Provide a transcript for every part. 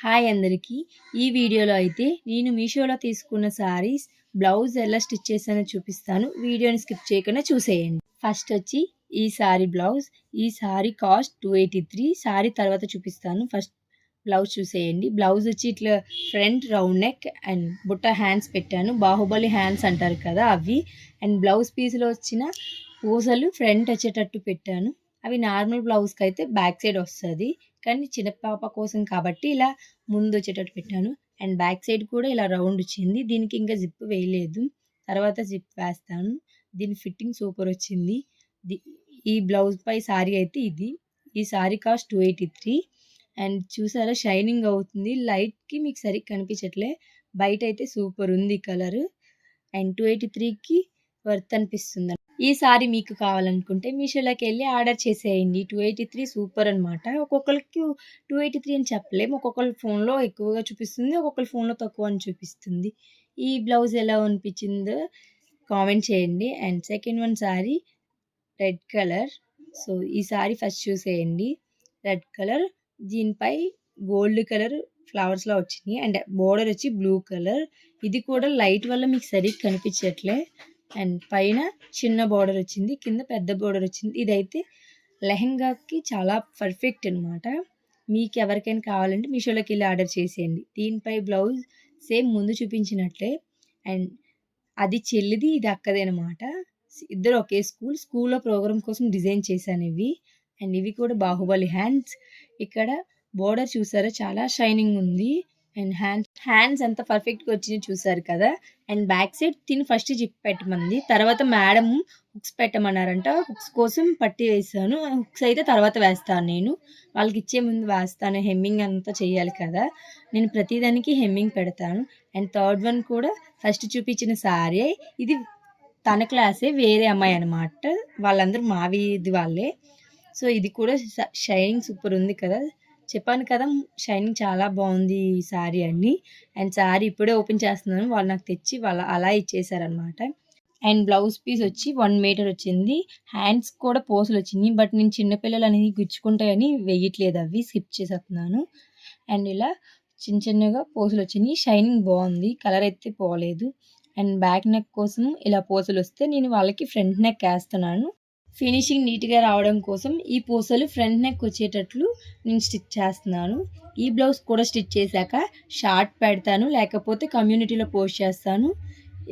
Hi అందరికీ. ఈ వీడియోలో అయితే నేను మీషోలో తీసుకున్న శారీస్ బ్లౌజ్ ఎలా స్టిచ్ చేశానో చూపిస్తాను. వీడియోని స్కిప్ చేయకుండా చూసేయండి. ఫస్ట్ వచ్చి ఈ శారీ బ్లౌజ్. ఈ శారీ కాస్ట్ 283. శారీ తర్వాత చూపిస్తాను. ఫస్ట్ బ్లౌజ్ చూసేయండి. బ్లౌజ్ వచ్చి ఇట్లా ఫ్రంట్ రౌండ్ నెక్ అండ్ బుట్ట హ్యాండ్స్ పెట్టాను. బాహుబలి హ్యాండ్స్ అంటారు కదా అవి. అండ్ బ్లౌజ్ పీస్లో వచ్చిన పూసలు ఫ్రంట్ వచ్చేటట్టు పెట్టాను. అవి నార్మల్ బ్లౌజ్కి అయితే బ్యాక్ సైడ్ వస్తుంది, కానీ చిన్న పాప కోసం కాబట్టి ఇలా ముందు వచ్చేటట్టు పెట్టాను. అండ్ బ్యాక్ సైడ్ కూడా ఇలా రౌండ్ వచ్చింది. దీనికి ఇంకా జిప్ వేయలేదు, తర్వాత జిప్ వేస్తాను. దీని ఫిట్టింగ్ సూపర్ వచ్చింది. ఈ బ్లౌజ్ పై శారీ అయితే ఇది. ఈ శారీ కాస్ట్ 283. అండ్ చూసారా షైనింగ్ అవుతుంది. లైట్కి మీకు సరిగ్గా కనిపించట్లే, బయట అయితే సూపర్ ఉంది కలర్. అండ్ 283కి వర్త్ అనిపిస్తుంది. ఈ సారీ మీకు కావాలనుకుంటే మీషోలోకి వెళ్ళి ఆర్డర్ చేసేయండి. 283 సూపర్ అనమాట. ఒక్కొక్కరికి 283 అని చెప్పలేము. ఒక్కొక్కరి ఫోన్లో ఎక్కువగా చూపిస్తుంది, ఒక్కొక్కరి ఫోన్లో తక్కువ అని చూపిస్తుంది. ఈ బ్లౌజ్ ఎలా అనిపించిందో కామెంట్ చేయండి. And second one sorry red colour. So ఈ సారీ ఫస్ట్ చూసేయండి. రెడ్ కలర్, దీనిపై గోల్డ్ కలర్ ఫ్లవర్స్లో వచ్చినాయి. అండ్ బోర్డర్ వచ్చి బ్లూ కలర్. ఇది కూడా లైట్ వల్ల మీకు సరిగ్గా కనిపించట్లే. అండ్ పైన చిన్న బార్డర్ వచ్చింది, కింద పెద్ద బార్డర్ వచ్చింది. ఇదైతే లెహంగాకి చాలా పర్ఫెక్ట్ అనమాట. మీకు ఎవరికైనా కావాలంటే మీషోలోకి వెళ్ళి ఆర్డర్ చేసేయండి. దీనిపై బ్లౌజ్ సేమ్ ముందు చూపించినట్లే. అండ్ అది చెల్లిది, ఇది అక్కదే అనమాట. ఇద్దరు ఒకే స్కూల్లో ప్రోగ్రామ్ కోసం డిజైన్ చేశాను ఇవి. అండ్ ఇవి కూడా బాహుబలి హ్యాండ్స్. ఇక్కడ బోర్డర్ చూసారా, చాలా షైనింగ్ ఉంది. అండ్ హ్యాండ్స్ ఎంత పర్ఫెక్ట్గా వచ్చినాయి చూసారు కదా. అండ్ బ్యాక్ సైడ్ తిని ఫస్ట్ జిప్ పెట్టమంది, తర్వాత మేడం హుక్స్ పెట్టమన్నారంట. హుక్స్ కోసం పట్టి వేసాను. హుక్స్ అయితే తర్వాత వేస్తాను, నేను వాళ్ళకి ఇచ్చే ముందు వేస్తాను. హెమ్మింగ్ అంతా చేయాలి కదా, నేను ప్రతిదానికి హెమ్మింగ్ పెడతాను. అండ్ థర్డ్ వన్ కూడా ఫస్ట్ చూపించిన సారీ. ఇది తన క్లాసే, వేరే అమ్మాయి అనమాట. వాళ్ళందరూ మా వీధి వాళ్ళే. సో ఇది కూడా షైనింగ్ సూపర్ ఉంది కదా. చెప్పాను కదా షైనింగ్ చాలా బాగుంది ఈ శారీ అని. అండ్ శారీ ఇప్పుడే ఓపెన్ చేస్తున్నాను. వాళ్ళు నాకు తెచ్చి అలా ఇచ్చేసారనమాట. అండ్ బ్లౌజ్ పీస్ వచ్చి 1 మీటర్ వచ్చింది. హ్యాండ్స్ కూడా పోసులు వచ్చినాయి, బట్ నేను చిన్నపిల్లలు అనేది గుచ్చుకుంటాయని వేయట్లేదు, అవి స్కిప్ చేసేస్తున్నాను. అండ్ ఇలా చిన్న చిన్నగా పోసులు వచ్చినాయి. షైనింగ్ బాగుంది, కలర్ అయితే పోలేదు. అండ్ బ్యాక్ నెక్ కోసం ఇలా పోసులు వస్తే నేను వాళ్ళకి ఫ్రంట్ నెక్ వేస్తున్నాను. ఫినిషింగ్ నీట్గా రావడం కోసం ఈ పూసలు ఫ్రంట్ నెక్ వచ్చేటట్లు నేను స్టిచ్ చేస్తున్నాను. ఈ బ్లౌజ్ కూడా స్టిచ్ చేశాక షార్ట్ పెడతాను, లేకపోతే కమ్యూనిటీలో పోస్ట్ చేస్తాను.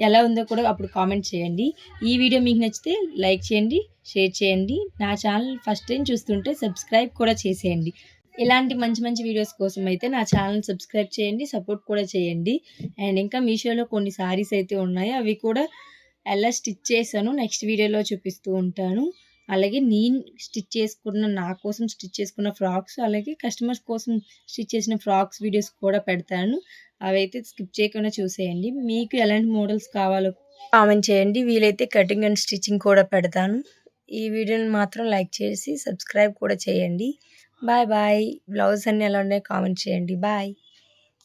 ఎలా ఉందో కూడా అప్పుడు కామెంట్ చేయండి. ఈ వీడియో మీకు నచ్చితే లైక్ చేయండి, షేర్ చేయండి. నా ఛానల్ ఫస్ట్ టైం చూస్తుంటే సబ్స్క్రైబ్ కూడా చేసేయండి. ఇలాంటి మంచి మంచి వీడియోస్ కోసం అయితే నా ఛానల్ సబ్స్క్రైబ్ చేయండి, సపోర్ట్ కూడా చేయండి. అండ్ ఇంకా మీషోలో కొన్ని శారీస్ అయితే ఉన్నాయి, అవి కూడా ఎలా స్టిచ్ చేశాను నెక్స్ట్ వీడియోలో చూపిస్తూ ఉంటాను. అలాగే నేను స్టిచ్ చేసుకున్న, నా కోసం స్టిచ్ చేసుకున్న ఫ్రాక్స్, అలాగే కస్టమర్స్ కోసం స్టిచ్ చేసిన ఫ్రాక్స్ వీడియోస్ కూడా పెడతాను. అవైతే స్కిప్ చేయకుండా చూసేయండి. మీకు ఎలాంటి మోడల్స్ కావాలో కామెంట్ చేయండి. వీలైతే కటింగ్ అండ్ స్టిచ్చింగ్ కూడా పెడతాను. ఈ వీడియోని మాత్రం లైక్ చేసి సబ్స్క్రైబ్ కూడా చేయండి. Bye bye. బ్లౌజ్ అన్నీ ఎలా ఉన్నాయో కామెంట్ చేయండి. బాయ్.